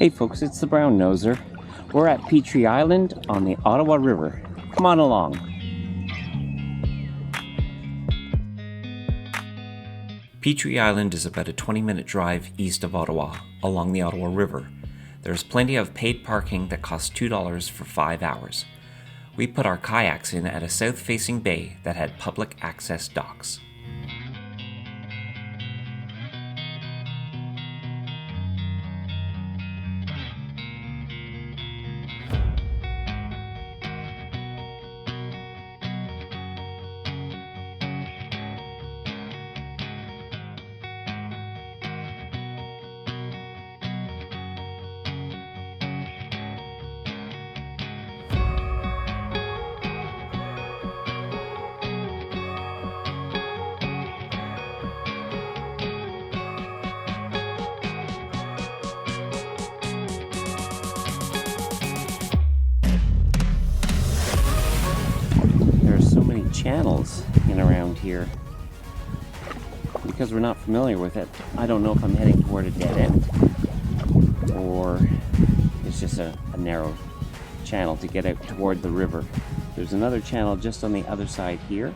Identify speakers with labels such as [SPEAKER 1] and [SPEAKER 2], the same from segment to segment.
[SPEAKER 1] Hey folks, it's the Brown Noser. We're at Petrie Island on the Ottawa River. Come on along. Petrie Island is about a 20-minute drive east of Ottawa, along the Ottawa River. There's plenty of paid parking that costs $2 for 5 hours. We put our kayaks in at a south-facing bay that had public access docks. Channels in around here. Because we're not familiar with it, I don't know if I'm heading toward a dead end or it's just a narrow channel to get out toward the river. There's another channel just on the other side here,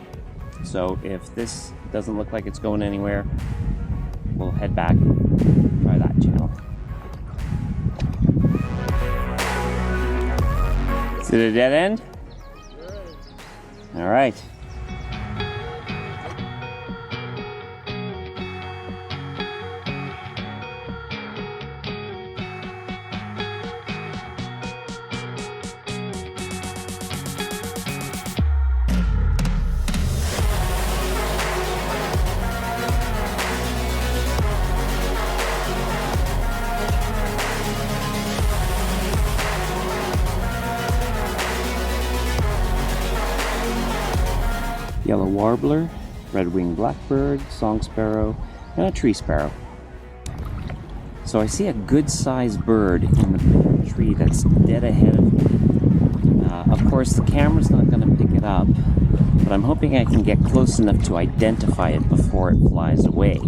[SPEAKER 1] so if this doesn't look like it's going anywhere, we'll head back and try that channel. Is it a dead end? All right. Yellow warbler, red-winged blackbird, song sparrow, and a tree sparrow. So I see a good-sized bird in the tree that's dead ahead of me. Of course, the camera's not going to pick it up, but I'm hoping I can get close enough to identify it before it flies away.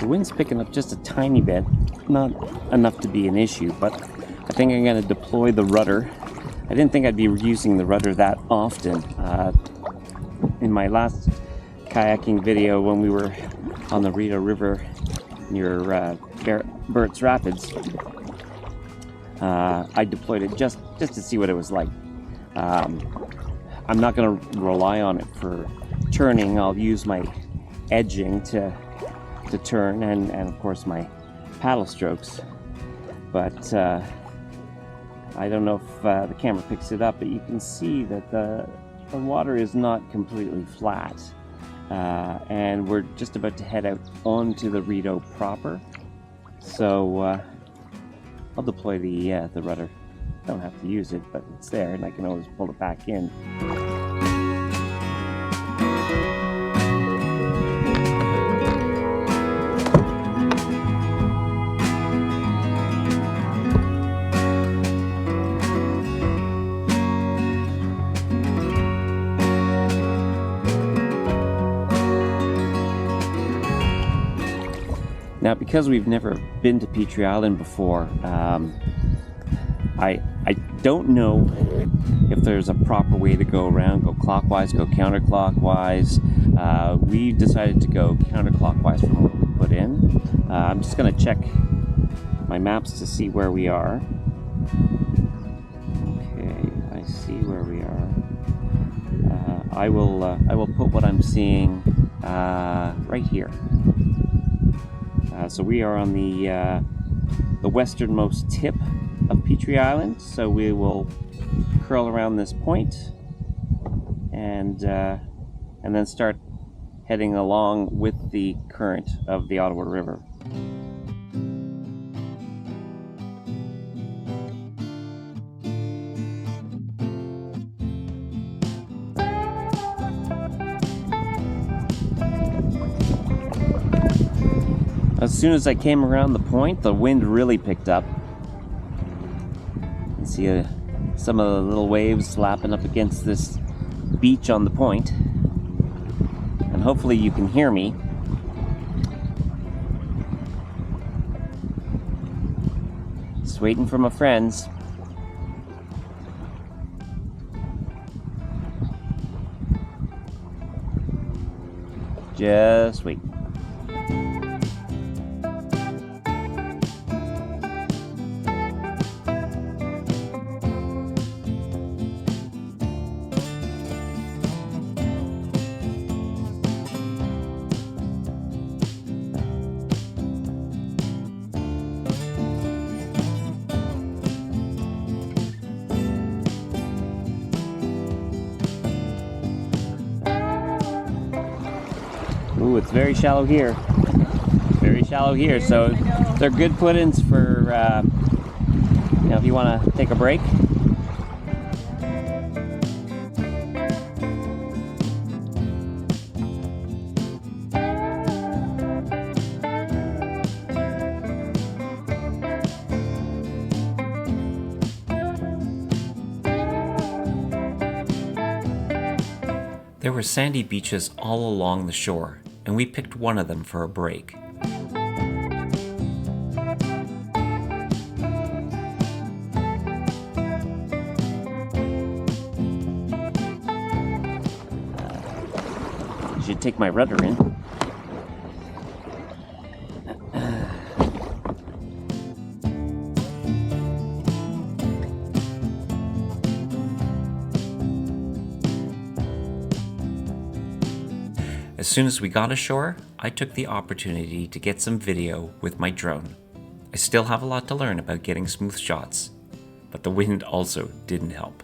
[SPEAKER 1] The wind's picking up just a tiny bit, not enough to be an issue, but I think I'm going to deploy the rudder. I didn't think I'd be using the rudder that often. In my last kayaking video when we were on the Ottawa River near Burt's Rapids, I deployed it just to see what it was like. I'm not going to rely on it for turning. I'll use my edging to turn and of course my paddle strokes, but I don't know if the camera picks it up, but you can see that the water is not completely flat, and we're just about to head out onto the Rideau proper, so I'll deploy the rudder. Don't have to use it, but it's there and I can always pull it back in. Now, because we've never been to Petrie Island before, I don't know if there's a proper way to go around, go clockwise, go counterclockwise. We decided to go counterclockwise from what we put in. I'm just going to check my maps to see where we are. Okay, I see where we are. I will put what I'm seeing right here. So we are on the westernmost tip of Petrie Island, so we will curl around this point and then start heading along with the current of the Ottawa River. As soon as I came around the point, the wind really picked up. You can see some of the little waves lapping up against this beach on the point. And hopefully you can hear me. Just waiting for my friends. Just wait. Ooh, it's very shallow here. Very shallow here, so they're good put-ins for, if you want to take a break. There were sandy beaches all along the shore, and we picked one of them for a break. I should take my rudder in. As soon as we got ashore, I took the opportunity to get some video with my drone. I still have a lot to learn about getting smooth shots, but the wind also didn't help.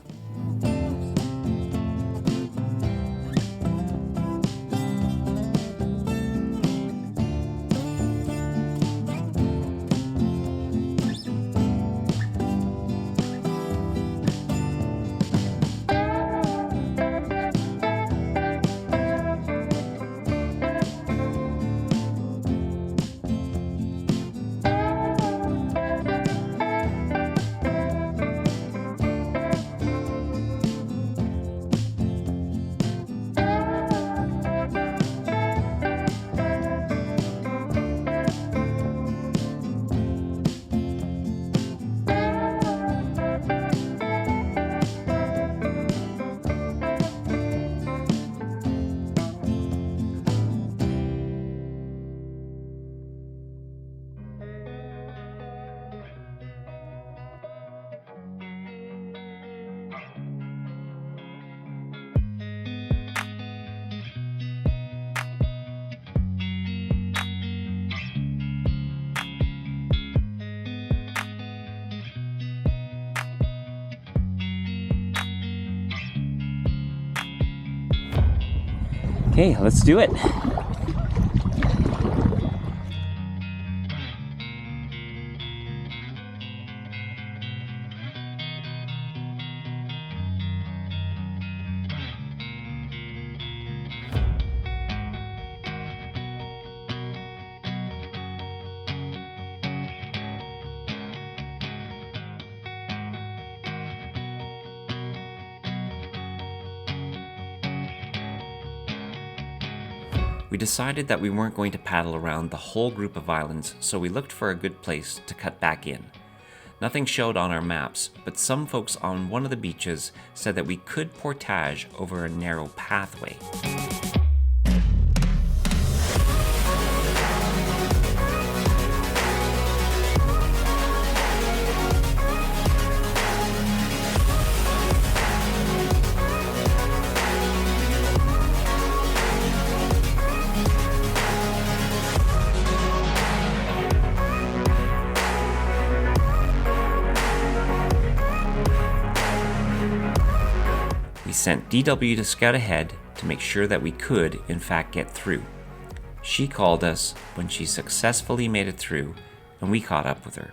[SPEAKER 1] Okay, let's do it. We decided that we weren't going to paddle around the whole group of islands, so we looked for a good place to cut back in. Nothing showed on our maps, but some folks on one of the beaches said that we could portage over a narrow pathway. Sent DW to scout ahead,
[SPEAKER 2] to make sure that we could, in fact, get through. She called us when she successfully made it through, and we caught up with her.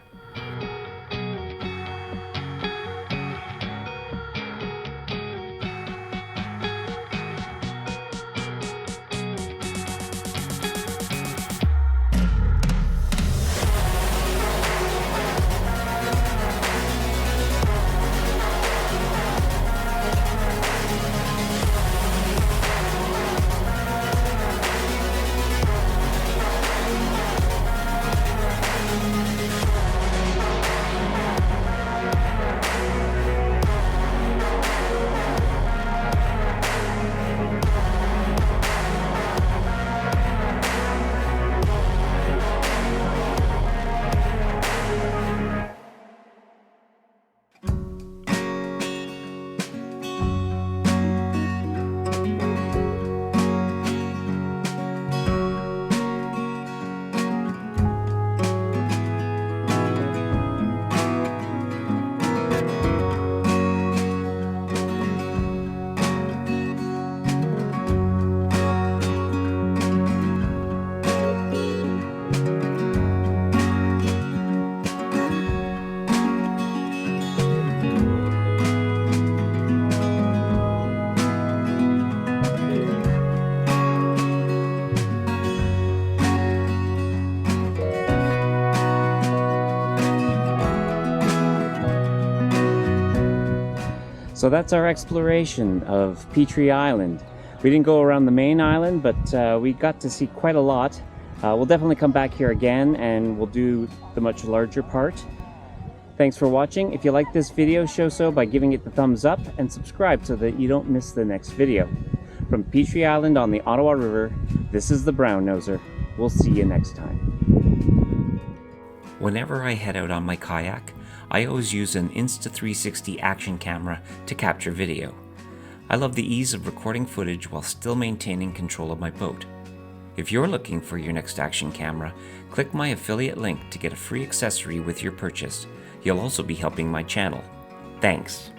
[SPEAKER 1] So that's our exploration of Petrie Island. We didn't go around the main island, but we got to see quite a lot. We'll definitely come back here again and we'll do the much larger part. Thanks for watching. If you like this video, show so by giving it the thumbs up and subscribe so that you don't miss the next video. From Petrie Island on the Ottawa River, this is the Brown Noser. We'll see you next time.
[SPEAKER 2] Whenever I head out on my kayak, I always use an Insta360 action camera to capture video. I love the ease of recording footage while still maintaining control of my boat. If you're looking for your next action camera, click my affiliate link to get a free accessory with your purchase. You'll also be helping my channel. Thanks.